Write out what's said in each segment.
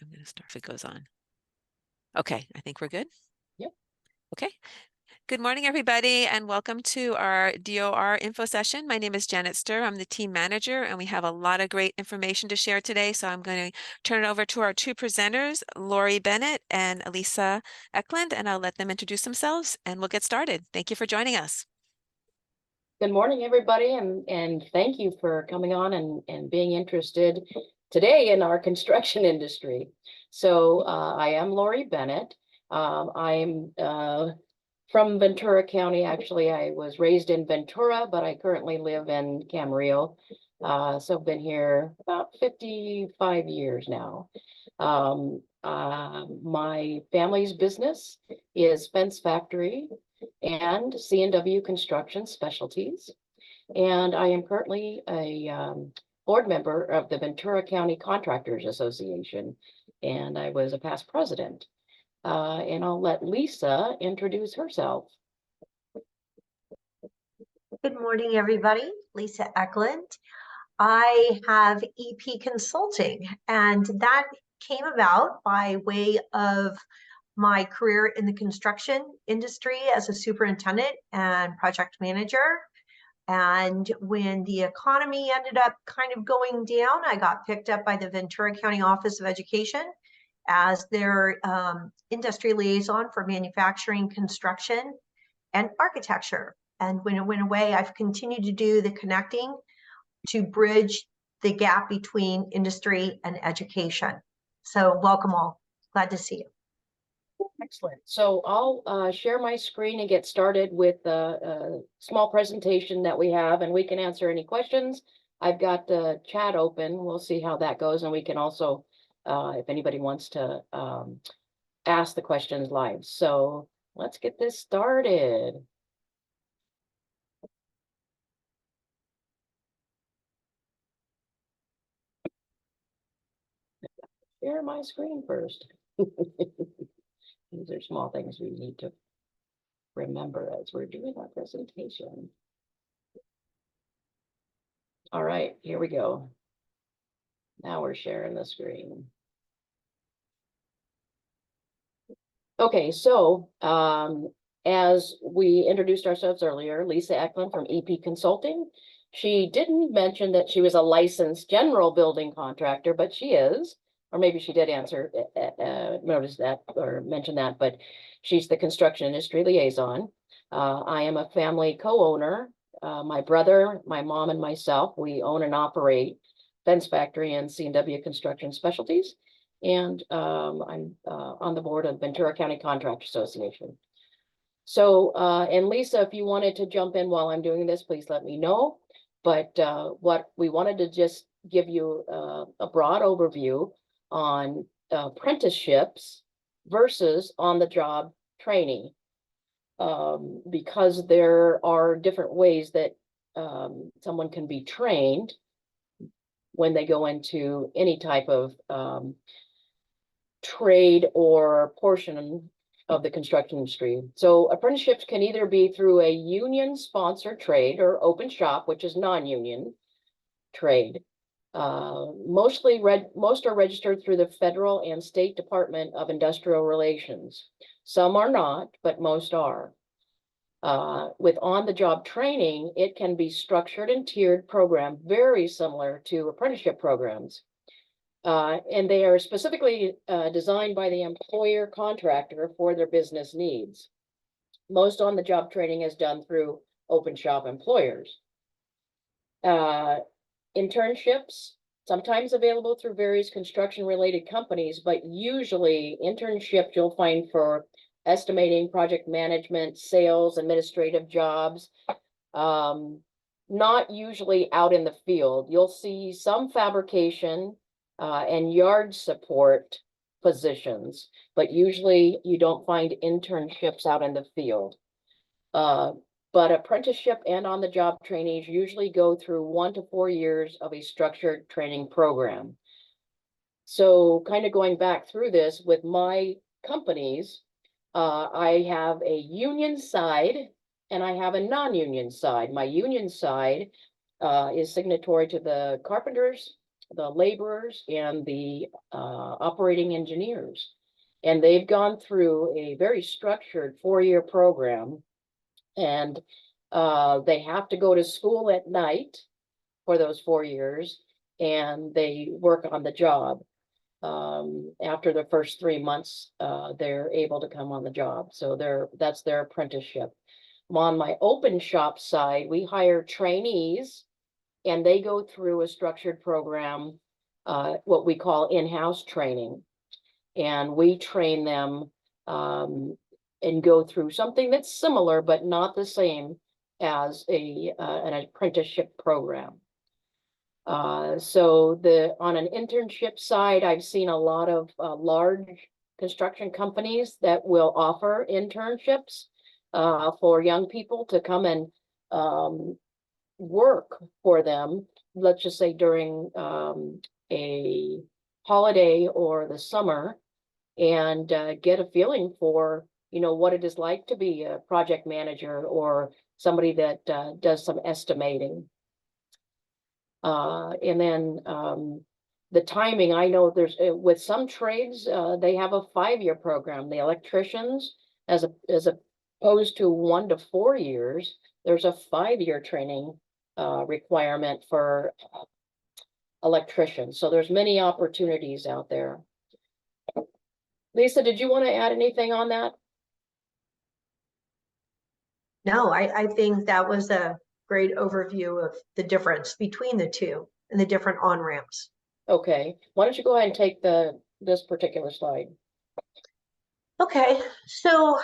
I'm going to start if it goes on. Okay, I think we're good. Yep. Okay. Good morning, everybody, and welcome to our DOR info session. My name is Janet Sturr. I'm the team manager, and we have a lot of great information to share today. So I'm going to turn it over to our two presenters, Lori Bennett and Elisa Eklund, and I'll let them introduce themselves, and we'll get started. Thank you for joining us. Good morning, everybody, and thank you for coming on and being interested today in our construction industry. So I am Lori Bennett. I'm from Ventura County. Actually, I was raised in Ventura, but I currently live in Camarillo. So I've been here about 55 years now. My family's business is Fence Factory and C&W Construction Specialties. And I am currently a board member of the Ventura County Contractors Association, and I was a past president. And I'll let Lisa introduce herself. Good morning, everybody. Lisa Eklund. I have EP Consulting, and that came about by way of my career in the construction industry as a superintendent and project manager. And when the economy ended up kind of going down, I got picked up by the Ventura County Office of Education as their industry liaison for manufacturing, construction, and architecture. And when it went away, I've continued to do the connecting to bridge the gap between industry and education. So welcome all. Glad to see you. Excellent. So I'll share my screen and get started with a small presentation that we have, and we can answer any questions. I've got the chat open. We'll see how that goes, and we can also, if anybody wants to ask the questions live. So let's get this started. Share my screen first. These are small things we need to remember as we're doing our presentation. All right, here we go. Now we're sharing the screen. Okay, so as we introduced ourselves earlier, Lisa Eklund from EP Consulting. She didn't mention that she was a licensed general building contractor, but she is. Or maybe she did answer, notice that or mention that, but she's the construction industry liaison. I am a family co-owner. My brother, my mom, and myself, we own and operate Fence Factory and C&W Construction Specialties. And I'm on the board of Ventura County Contractor Association. So, and Lisa, if you wanted to jump in while I'm doing this, please let me know. But what we wanted to just give you a broad overview on apprenticeships versus on-the-job training, because there are different ways that someone can be trained when they go into any type of trade or portion of the construction industry. So apprenticeships can either be through a union-sponsored trade or open shop, which is non-union trade. Most are registered through the federal and state Department of Industrial Relations. Some are not, but most are. With on-the-job training, it can be structured and tiered program, very similar to apprenticeship programs. And they are specifically designed by the employer contractor for their business needs. Most on-the-job training is done through open shop employers. Internships, sometimes available through various construction-related companies, but usually internships you'll find for estimating, project management, sales, administrative jobs, not usually out in the field. You'll see some fabrication and yard support positions, but usually you don't find internships out in the field. But apprenticeship and on-the-job trainees usually go through 1 to 4 years of a structured training program. So kind of going back through this with my companies, I have a union side and I have a non-union side. My union side is signatory to the Carpenters the laborers and the operating engineers. And they've gone through a very structured 4-year program. And they have to go to school at night for those 4 years, and they work on the job. After the first 3 months, they're able to come on the job. So that's their apprenticeship. On my open shop side, we hire trainees, and they go through a structured program, what we call in-house training. And we train them and go through something that's similar, but not the same as an apprenticeship program. So on an internship side, I've seen a lot of large construction companies that will offer internships for young people to come and work for them, let's just say during a holiday or the summer, and get a feeling for, what it is like to be a project manager or somebody that does some estimating. And then the timing, I know there's with some trades, they have a 5-year program. The electricians, as opposed to 1 to 4 years, there's a 5-year training requirement for electricians. So there's many opportunities out there. Lisa, did you want to add anything on that? No, I think that was a great overview of the difference between the two and the different on-ramps. Okay, why don't you go ahead and take this particular slide? Okay, so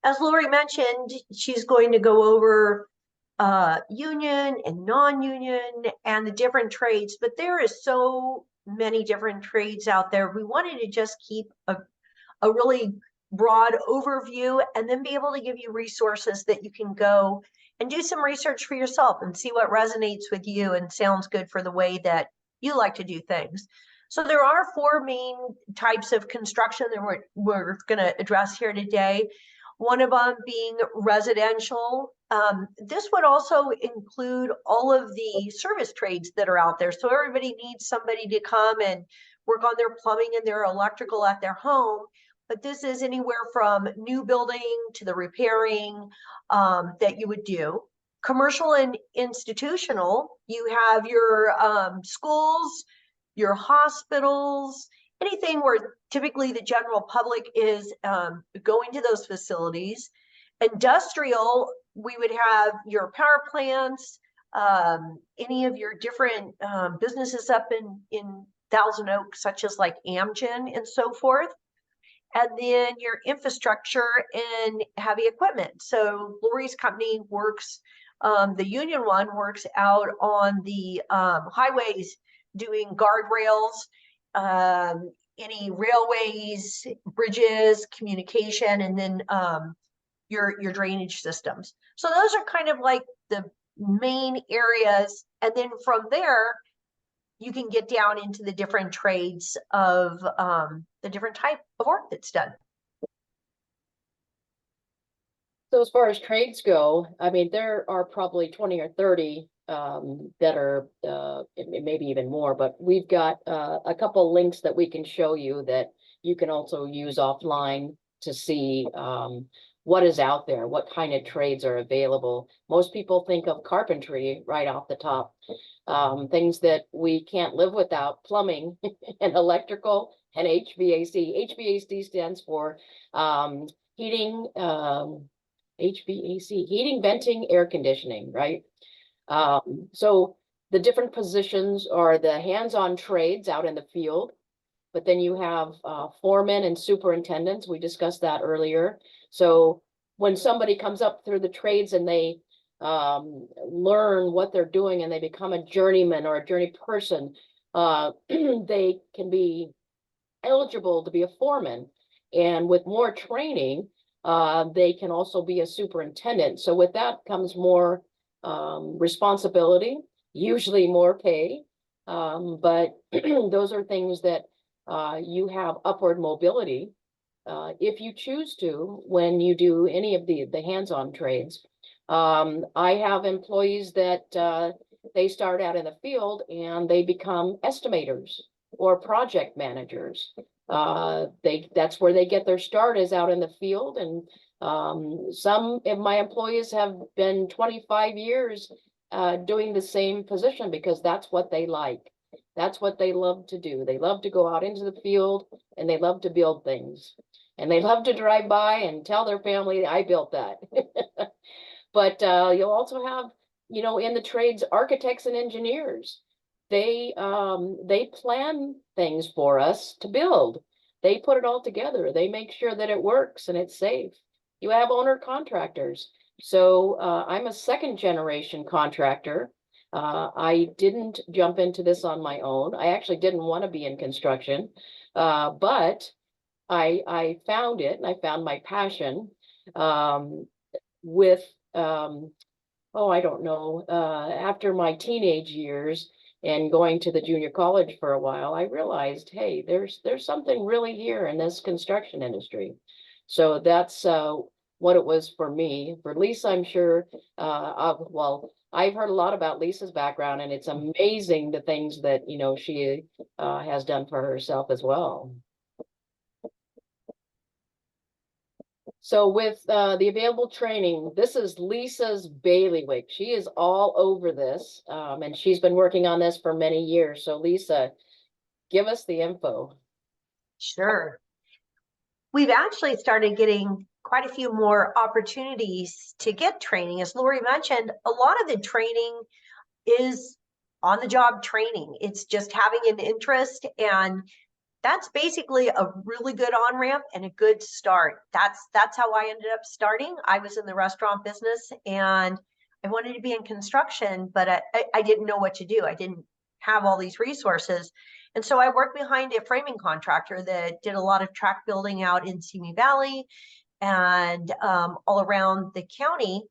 as Lori mentioned, she's going to go over union and non-union and the different trades, but there is so many different trades out there. We wanted to just keep a really broad overview and then be able to give you resources that you can go and do some research for yourself and see what resonates with you and sounds good for the way that you like to do things. So there are 4 main types of construction that we're going to address here today. One of them being residential. This would also include all of the service trades that are out there. So everybody needs somebody to come and work on their plumbing and their electrical at their home. But this is anywhere from new building to the repairing that you would do. Commercial and institutional, you have your schools, your hospitals, anything where typically the general public is going to those facilities. Industrial, we would have your power plants, any of your different businesses up in Thousand Oaks, such as like Amgen and so forth. And then your infrastructure and heavy equipment. So Lori's company works, the union one works out on the highways doing guardrails, any railways, bridges, communication, and then your drainage systems. So those are kind of like the main areas. And then from there, you can get down into the different trades of the different type of work that's done. So as far as trades go, I mean, there are probably 20 or 30 that are maybe even more, but we've got a couple links that we can show you that you can also use offline to see what is out there, what kind of trades are available. Most people think of carpentry right off the top. Things that we can't live without: plumbing and electrical and HVAC. HVAC stands for heating, HVAC, heating, venting, air conditioning, right? So the different positions are the hands-on trades out in the field, but then you have foremen and superintendents. We discussed that earlier. So when somebody comes up through the trades and they learn what they're doing and they become a journeyman or a journey person, they can be eligible to be a foreman. And with more training, they can also be a superintendent. So with that comes more responsibility, usually more pay. But those are things that you have upward mobility if you choose to when you do any of the hands-on trades. I have employees that they start out in the field and they become estimators or project managers. That's where they get their start, is out in the field. And some of my employees have been 25 years doing the same position because that's what they like. That's what they love to do. They love to go out into the field and they love to build things. And they love to drive by and tell their family, I built that. But you'll also have, in the trades, architects and engineers. They plan things for us to build. They put it all together. They make sure that it works and it's safe. You have owner contractors. So I'm a second generation contractor. I didn't jump into this on my own. I actually didn't want to be in construction, but I found it and I found my passion with I don't know, after my teenage years and going to the junior college for a while, I realized, hey, there's something really here in this construction industry. So that's what it was for me. For Lisa, I'm sure, I've heard a lot about Lisa's background, and it's amazing the things that, she has done for herself as well. So with the available training, this is Lisa's bailiwick. She is all over this, and she's been working on this for many years. So Lisa, give us the info. Sure. We've actually started getting quite a few more opportunities to get training. As Lori mentioned, a lot of the training is on the job training. It's just having an interest, and that's basically a really good on-ramp and a good start. That's how I ended up starting. I was in the restaurant business and I wanted to be in construction, but I didn't know what to do. I didn't have all these resources. And so I worked behind a framing contractor that did a lot of track building out in Simi Valley and all around the county,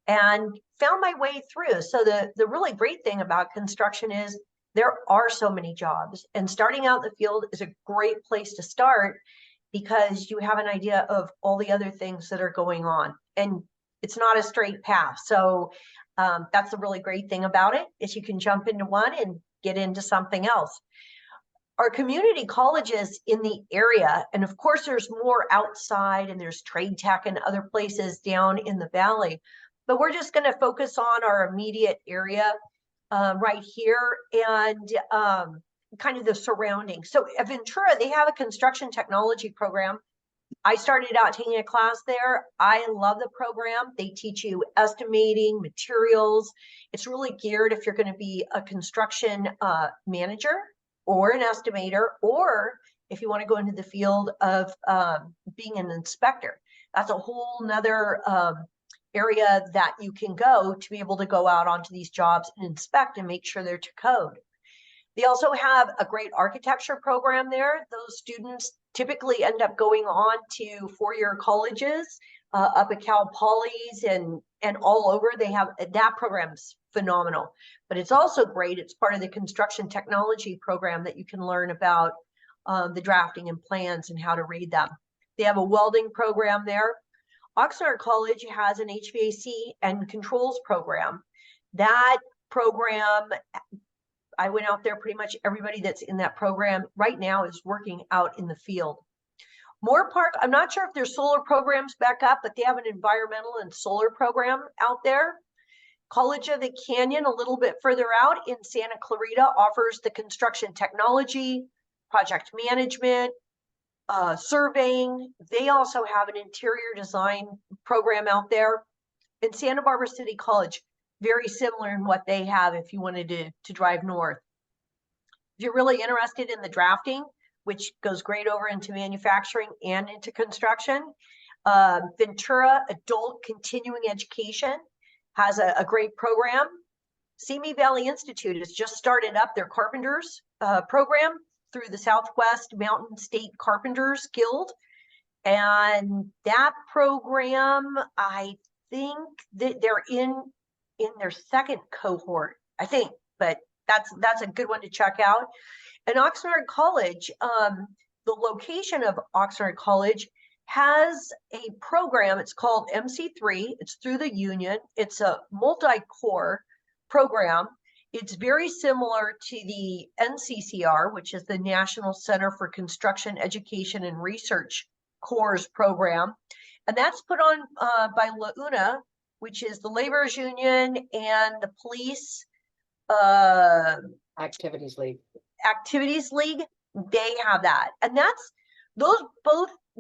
and found my way through. So the really great thing about construction is there are so many jobs, and starting out in the field is a great place to start because you have an idea of all the other things that are going on, and it's not a straight path. So that's the really great thing about it, is you can jump into one and get into something else. Our community colleges in the area, and of course there's more outside, and there's Trade Tech and other places down in the valley, but we're just going to focus on our immediate area right here, and kind of the surroundings. So at Ventura, they have a construction technology program. I started out taking a class there. I love the program. They teach you estimating, materials. It's really geared if you're going to be a construction manager or an estimator, or if you want to go into the field of being an inspector. That's a whole nother area that you can go to be able to go out onto these jobs and inspect and make sure they're to code. They also have a great architecture program there. Those students typically end up going on to four-year colleges up at Cal Polys and all over. They have that program's phenomenal, but it's also great. It's part of the construction technology program that you can learn about the drafting and plans and how to read them. They have a welding program there. Oxnard College has an HVAC and controls program. That program, I went out there, pretty much everybody that's in that program right now is working out in the field. Moore Park, I'm not sure if there's solar programs back up, but they have an environmental and solar program out there. College of the Canyon, a little bit further out in Santa Clarita, offers the construction technology, project management, surveying. They also have an interior design program out there. In Santa Barbara City College, very similar in what they have if you wanted to drive north. If you're really interested in the drafting, which goes great over into manufacturing and into construction, Ventura Adult Continuing Education has a great program. Simi Valley Institute has just started up their carpenters program through the Southwest Mountain State Carpenters Guild. And that program, I think that they're in their second cohort, I think, but that's a good one to check out. And Oxnard College, the location of Oxnard College has a program. It's called MC3. It's through the union. It's a multi-core program, It's very similar to the NCCR, which is the National Center for Construction Education and Research CORES program. And that's put on by LAUNA, which is the laborers union and the police Activities League. activities league. They have that. And that's those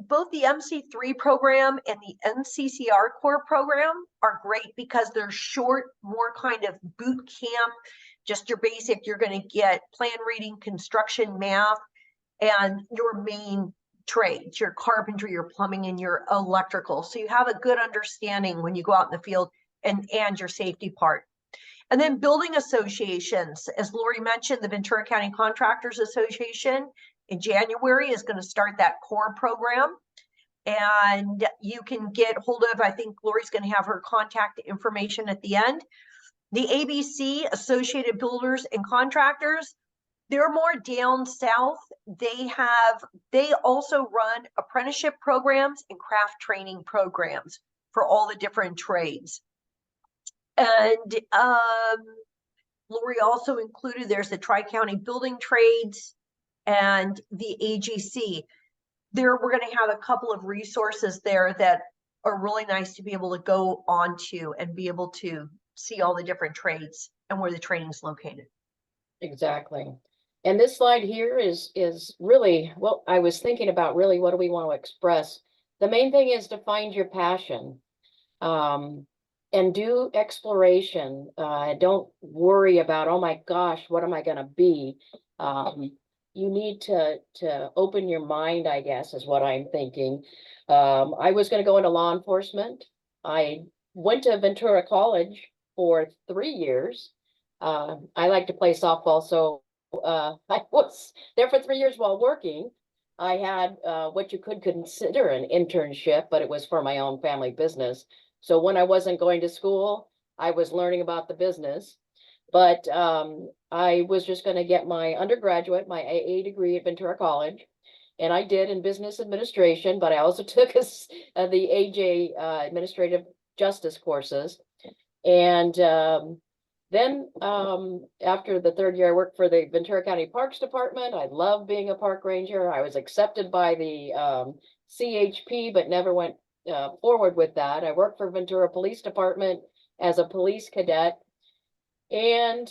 both the MC3 program and the NCCR core program are great because they're short, more kind of boot camp, just your basic. You're going to get plan reading, construction, math, and your main trades, your carpentry, your plumbing, and your electrical. So you have a good understanding when you go out in the field and your safety part. And then building associations, as Lori mentioned, the Ventura County Contractors Association in January is going to start that core program. And you can get hold of, I think Lori's going to have her contact information at the end. The ABC, Associated Builders and Contractors, they're more down south. They also run apprenticeship programs and craft training programs for all the different trades. And Lori also included, there's the Tri-County Building Trades and the AGC. We're going to have a couple of resources there that are really nice to be able to go onto and be able to see all the different trades and where the training is located. Exactly. And this slide here is really what I was thinking about. Really, what do we want to express? The main thing is to find your passion. And do exploration. Don't worry about, oh my gosh, what am I going to be? You need to open your mind, I guess, is what I'm thinking. I was going to go into law enforcement. I went to Ventura College for 3 years. I like to play softball, so I was there for 3 years while working. I had what you could consider an internship, but it was for my own family business. So when I wasn't going to school, I was learning about the business. But I was just going to get my undergraduate, my AA degree at Ventura College. And I did in business administration, but I also took the AJ administrative justice courses. And then after the 3rd year, I worked for the Ventura County Parks Department. I loved being a park ranger. I was accepted by the CHP, but never went forward with that. I worked for Ventura Police Department as a police cadet. And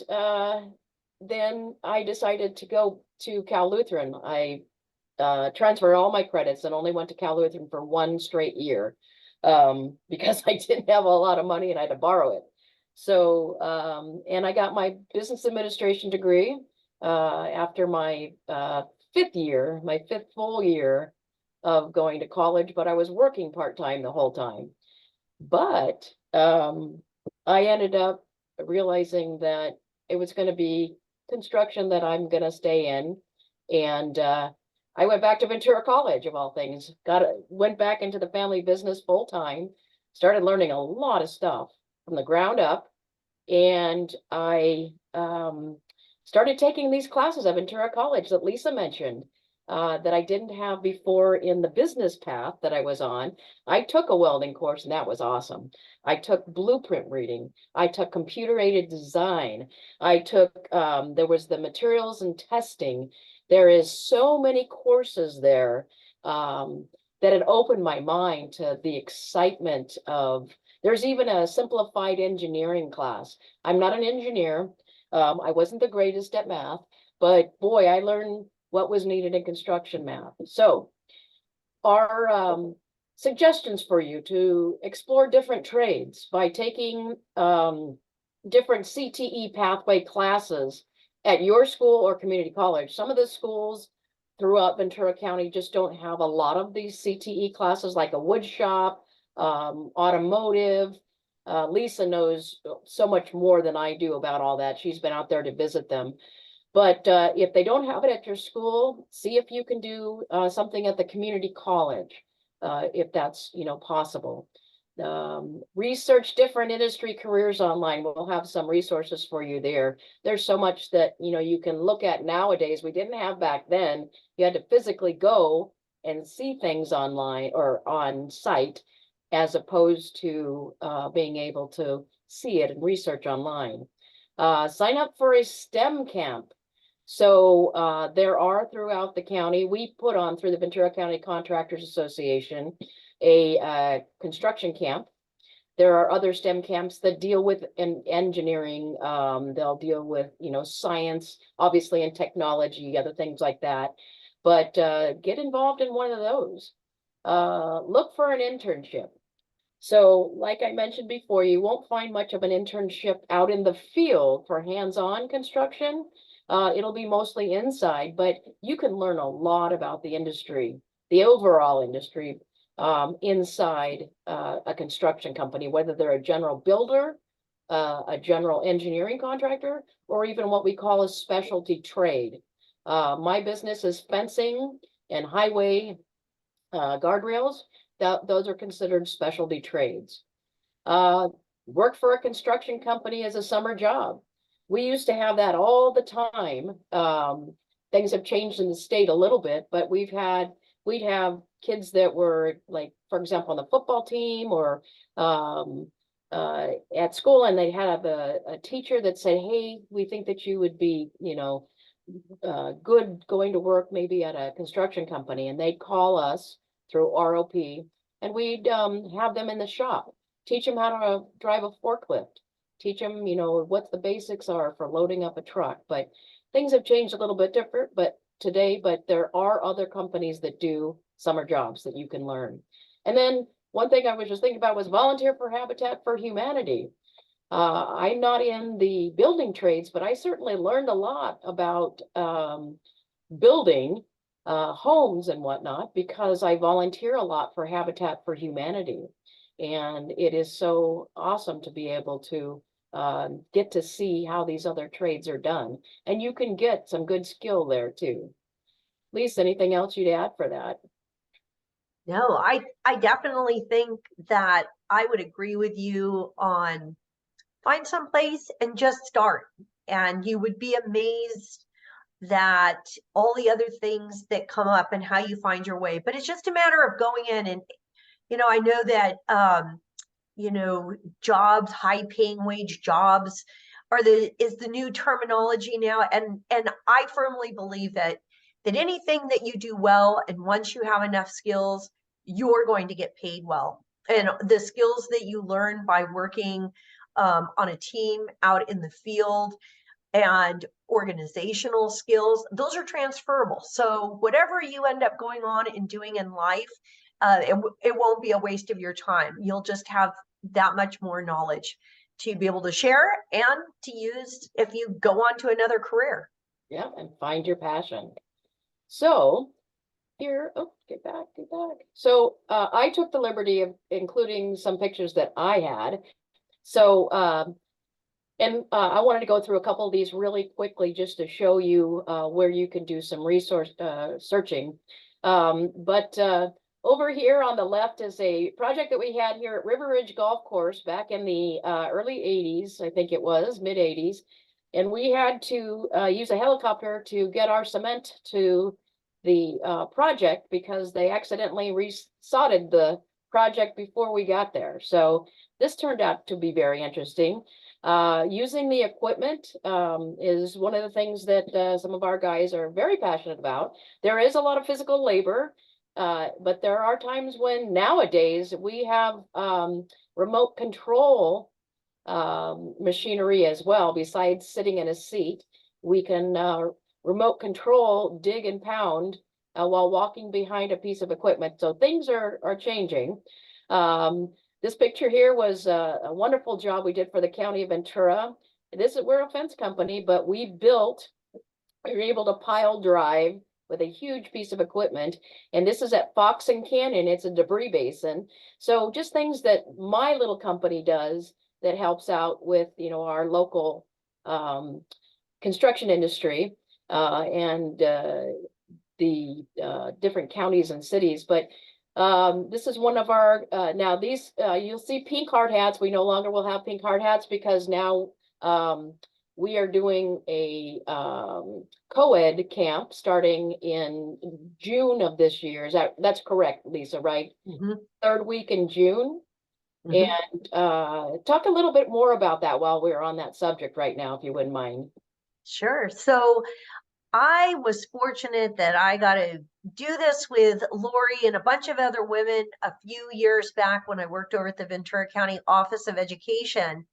then I decided to go to Cal Lutheran. I transferred all my credits and only went to Cal Lutheran for 1 straight year because I didn't have a lot of money and I had to borrow it. So, and I got my business administration degree after my 5th year, my 5th full year of going to college, but I was working part-time the whole time. But I ended up realizing that it was going to be construction that I'm going to stay in. And I went back to Ventura College, of all things, went back into the family business full time, started learning a lot of stuff from the ground up. And I started taking these classes at Ventura College that Lisa mentioned. That I didn't have before in the business path that I was on. I took a welding course and that was awesome. I took blueprint reading. I took computer-aided design. I took, there was the materials and testing. There is so many courses there that had opened my mind to the excitement of, there's even a simplified engineering class. I'm not an engineer. I wasn't the greatest at math, but boy, I learned what was needed in construction math. So our suggestions for you to explore different trades by taking different CTE pathway classes at your school or community college. Some of the schools throughout Ventura County just don't have a lot of these CTE classes, like a wood shop, automotive. Lisa knows so much more than I do about all that. She's been out there to visit them. But if they don't have it at your school, see if you can do something at the community college, if that's, possible. Research different industry careers online. We'll have some resources for you there. There's so much that, you can look at nowadays we didn't have back then. You had to physically go and see things online or on site, as opposed to being able to see it and research online. sign up for a STEM camp. So there are throughout the county, we put on through the Ventura County Contractors Association, a construction camp. There are other STEM camps that deal with engineering. They'll deal with, science, obviously, and technology, other things like that. But get involved in one of those. Look for an internship. So like I mentioned before, you won't find much of an internship out in the field for hands-on construction. It'll be mostly inside, but you can learn a lot about the industry, the overall industry, inside a construction company, whether they're a general builder, a general engineering contractor, or even what we call a specialty trade. My business is fencing and highway guardrails. Those are considered specialty trades. Work for a construction company as a summer job. We used to have that all the time. Things have changed in the state a little bit, but we'd have kids that were like, for example, on the football team or at school, and they have a teacher that said, hey, we think that you would be, good going to work maybe at a construction company, and they'd call us through ROP, and we'd have them in the shop, teach them how to drive a forklift, teach them, what the basics are for loading up a truck. But things have changed a little bit different, but there are other companies that do summer jobs that you can learn. And then one thing I was just thinking about was volunteer for Habitat for Humanity. I'm not in the building trades, but I certainly learned a lot about building homes and whatnot, because I volunteer a lot for Habitat for Humanity. And it is so awesome to be able to get to see how these other trades are done. And you can get some good skill there too. Lisa, anything else you'd add for that? No, I definitely think that I would agree with you on find some place and just start. And you would be amazed that all the other things that come up and how you find your way. But it's just a matter of going in and, I know that, jobs, high paying wage jobs is the new terminology now. And I firmly believe that anything that you do well, and once you have enough skills, you're going to get paid well. And the skills that you learn by working on a team out in the field, and organizational skills, those are transferable. So whatever you end up going on and doing in life, it won't be a waste of your time. You'll just have that much more knowledge to be able to share and to use if you go on to another career. Yeah, and find your passion. So here, get back. So I took the liberty of including some pictures that I had. So and I wanted to go through a couple of these really quickly just to show you where you can do some resource searching. But over here on the left is a project that we had here at River Ridge Golf Course back in the early 80s, I think it was, mid 80s. And we had to use a helicopter to get our cement to the project because they accidentally resodded the project before we got there. So this turned out to be very interesting. Using the equipment is one of the things that some of our guys are very passionate about. There is a lot of physical labor, but there are times when nowadays we have remote control machinery as well. Besides sitting in a seat, we can remote control, dig and pound while walking behind a piece of equipment. So things are changing. This picture here was a wonderful job we did for the county of Ventura. We're a fence company, but we were able to pile drive with a huge piece of equipment. And this is at Fox and Canyon. It's a debris basin. So just things that my little company does that helps out with, our local construction industry and the different counties and cities. But this is one of our, now these, you'll see pink hard hats. We no longer will have pink hard hats because now we are doing a co-ed camp starting in June of this year. That's correct, Lisa, right? Mm-hmm. Third week in June. Mhm. And talk a little bit more about that while we're on that subject right now, if you wouldn't mind. Sure. So I was fortunate that I got to do this with Lori and a bunch of other women a few years back when I worked over at the Ventura County Office of Education.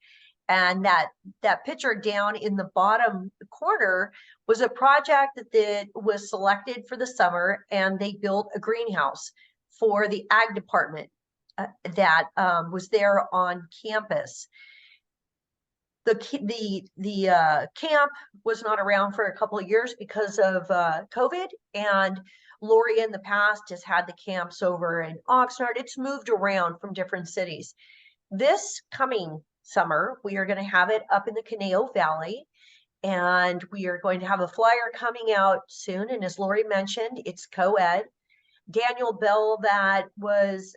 And that picture down in the bottom corner was a project that was selected for the summer, and they built a greenhouse for the ag department that was there on campus. The camp was not around for a couple of years because of COVID, and Lori in the past has had the camps over in Oxnard. It's moved around from different cities. This coming summer, we are going to have it up in the Conejo Valley, and we are going to have a flyer coming out soon. And as Lori mentioned, it's co-ed. Daniel Bell, that was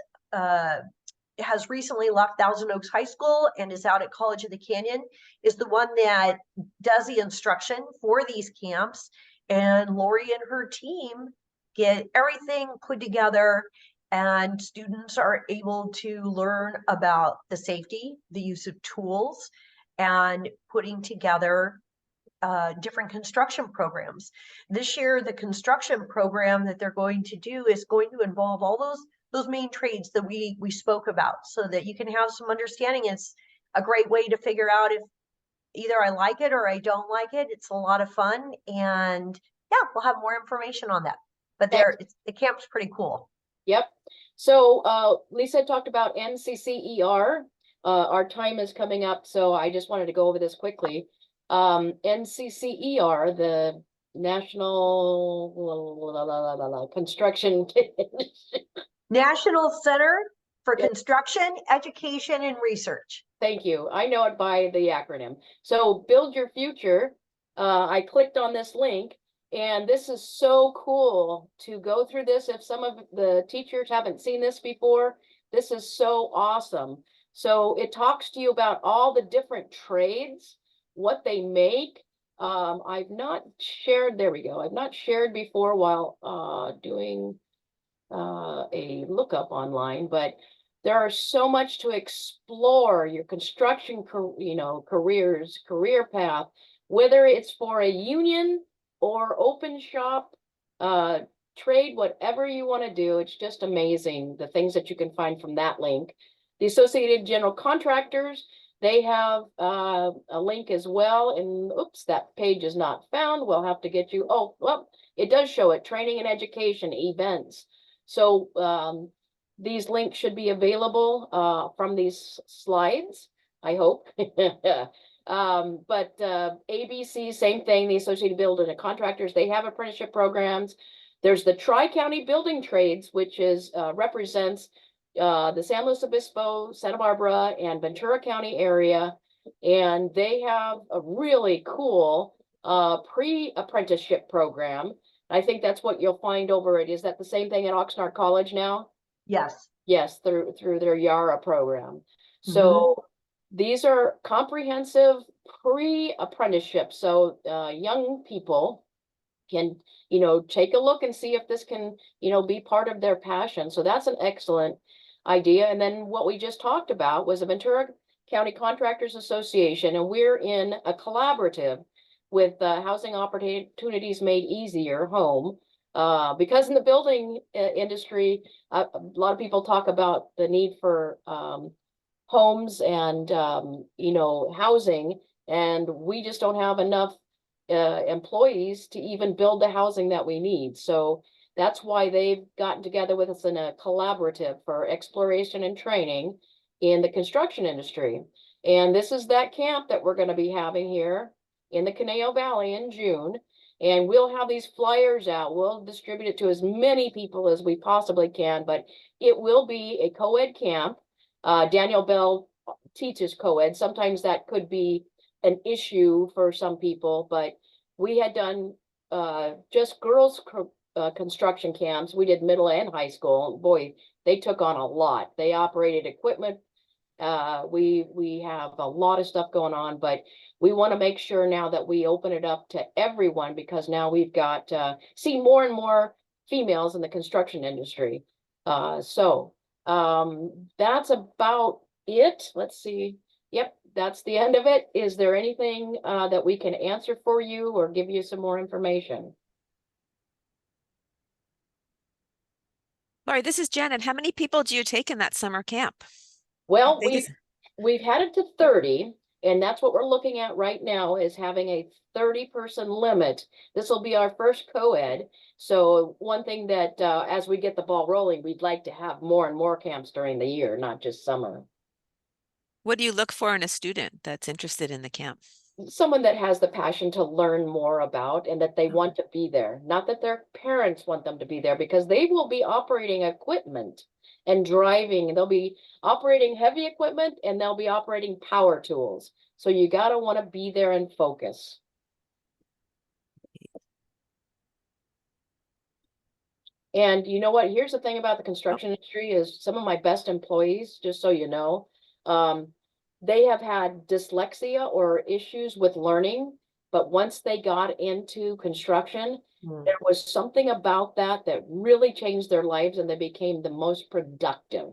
has recently left Thousand Oaks High School and is out at College of the Canyon, is the one that does the instruction for these camps. And Lori and her team get everything put together, and students are able to learn about the safety, the use of tools, and putting together different construction programs. This year, the construction program that they're going to do is going to involve all those main trades that we spoke about, so that you can have some understanding. It's a great way to figure out if either I like it or I don't like it. It's a lot of fun, and yeah, we'll have more information on that. But the camp's pretty cool. Yep. So Lisa talked about NCCER. Our time is coming up, so I just wanted to go over this quickly. NCCER, the National Construction. National Center for Yep. Construction, Education, and Research. Thank you. I know it by the acronym. So Build Your Future. I clicked on this link, and this is so cool to go through this. If some of the teachers haven't seen this before, this is so awesome. So it talks to you about all the different trades, what they make. I've not shared, there we go. I've not shared before while doing a lookup online, but there are so much to explore your construction, careers, career path, whether it's for a union or open shop, trade, whatever you want to do. It's just amazing the things that you can find from that link. The Associated General Contractors, they have a link as well. And oops, that page is not found. We'll have to get you. Oh, well, it does show it. Training and education events. So these links should be available from these slides, I hope. But ABC, same thing, the Associated Building and Contractors, they have apprenticeship programs. There's the Tri-County Building Trades, which is represents the San Luis Obispo, Santa Barbara, and Ventura County area. And they have a really cool pre-apprenticeship program. I think that's what you'll find over it. Is that the same thing at Oxnard College now? Yes. Yes, through their Yara program. So these are comprehensive pre-apprenticeship. So young people can, take a look and see if this can, be part of their passion. So that's an excellent idea. And then what we just talked about was the Ventura County Contractors Association, and we're in a collaborative with Housing Opportunities Made Easier Home. Because in the building industry, a lot of people talk about the need for homes and, housing, and we just don't have enough employees to even build the housing that we need. So that's why they've gotten together with us in a collaborative for exploration and training in the construction industry. And this is that camp that we're going to be having here in the Conejo Valley in June. And we'll have these flyers out. We'll distribute it to as many people as we possibly can, but it will be a co-ed camp. Daniel Bell teaches co-ed. Sometimes that could be an issue for some people, but we had done just girls construction camps. We did middle and high school. Boy, they took on a lot. They operated equipment. We have a lot of stuff going on, but we want to make sure now that we open it up to everyone, because now we've got see more and more females in the construction industry. So that's about it. Let's see. Yep, that's the end of it. Is there anything that we can answer for you or give you some more information? Lori, this is Janet. How many people do you take in that summer camp? How Well, big is it? we've had it to 30, and that's what we're looking at right now is having a 30-person limit. This will be our first co-ed. So one thing that as we get the ball rolling, we'd like to have more and more camps during the year, not just summer. What do you look for in a student that's interested in the camp? Someone that has the passion to learn more about and that they want to be there, not that their parents want them to be there, because they will be operating equipment and driving. They'll be operating heavy equipment and they'll be operating power tools. So you got to want to be there and focus. And you know what? Here's the thing about the construction industry is some of my best employees, just so you know, they have had dyslexia or issues with learning, but once they got into construction, there was something about that that really changed their lives and they became the most productive.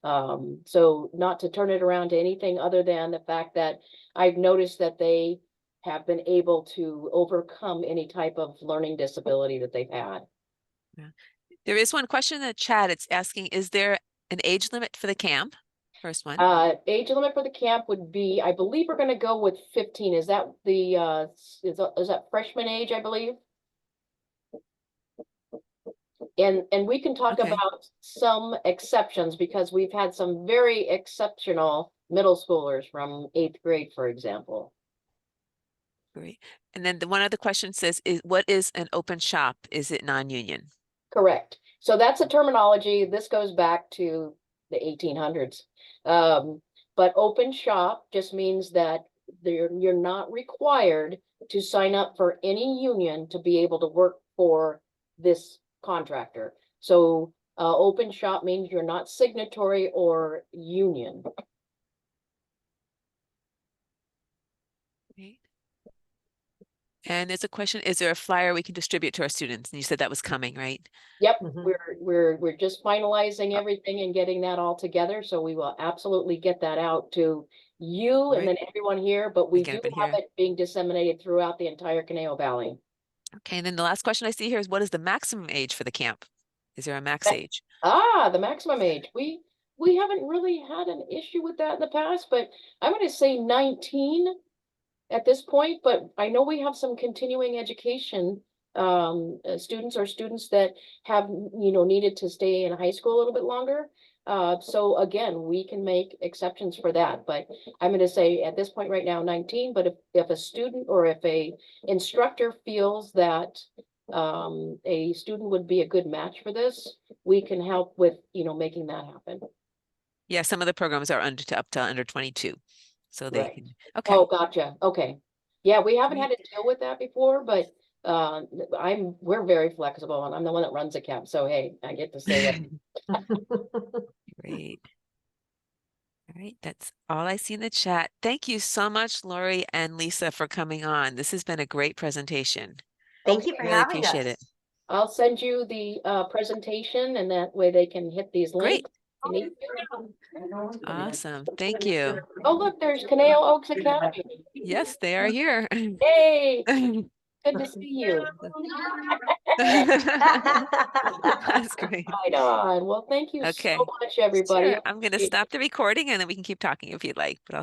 So not to turn it around to anything other than the fact that I've noticed that they have been able to overcome any type of learning disability that they've had. Yeah. There is one question in the chat. It's asking, is there an age limit for the camp? First one. Age limit for the camp would be, I believe we're gonna go with 15. Is that the is that freshman age, I believe? And we can talk Okay. about some exceptions because we've had some very exceptional middle schoolers from 8th grade, for example. Great. And then the one other question says, what is an open shop? Is it non-union? Correct. So that's a terminology. This goes back to the 1800s. But open shop just means that you're not required to sign up for any union to be able to work for this contractor. So open shop means you're not signatory or union. Great. And there's a question, is there a flyer we can distribute to our students? And you said that was coming, right? Yep, we're just finalizing everything and getting that all together. So we will absolutely get that out to you and then everyone here, but we do have it being disseminated throughout the entire Conejo Valley. Okay, and then the last question I see here is, what is the maximum age for the camp? Is there a max age? The maximum age. We haven't really had an issue with that in the past, but I'm going to say 19 at this point, but I know we have some continuing education students or students that have, needed to stay in high school a little bit longer. So again, we can make exceptions for that, but I'm going to say at this point right now, 19, but if a student or if a instructor feels that a student would be a good match for this, we can help with, making that happen. Yeah, some of the programs are up to under 22. So they can, okay. Oh, gotcha. Okay. Yeah, we haven't had to deal with that before, but we're very flexible and I'm the one that runs the camp. So hey, I get to say what. Great. All right, that's all I see in the chat. Thank you so much, Lori and Lisa, for coming on. This has been a great presentation. Thank you for Really having appreciate us. it. I'll send you the presentation and that way they can hit these links. Great. Awesome. Thank you. Oh, look, there's Conejo Oaks Academy. Yes, they are here. Hey, good to see you. That's great. Right on. Well, thank you so much, everybody. Sure. I'm going to stop the recording and then we can keep talking if you'd like, but I'll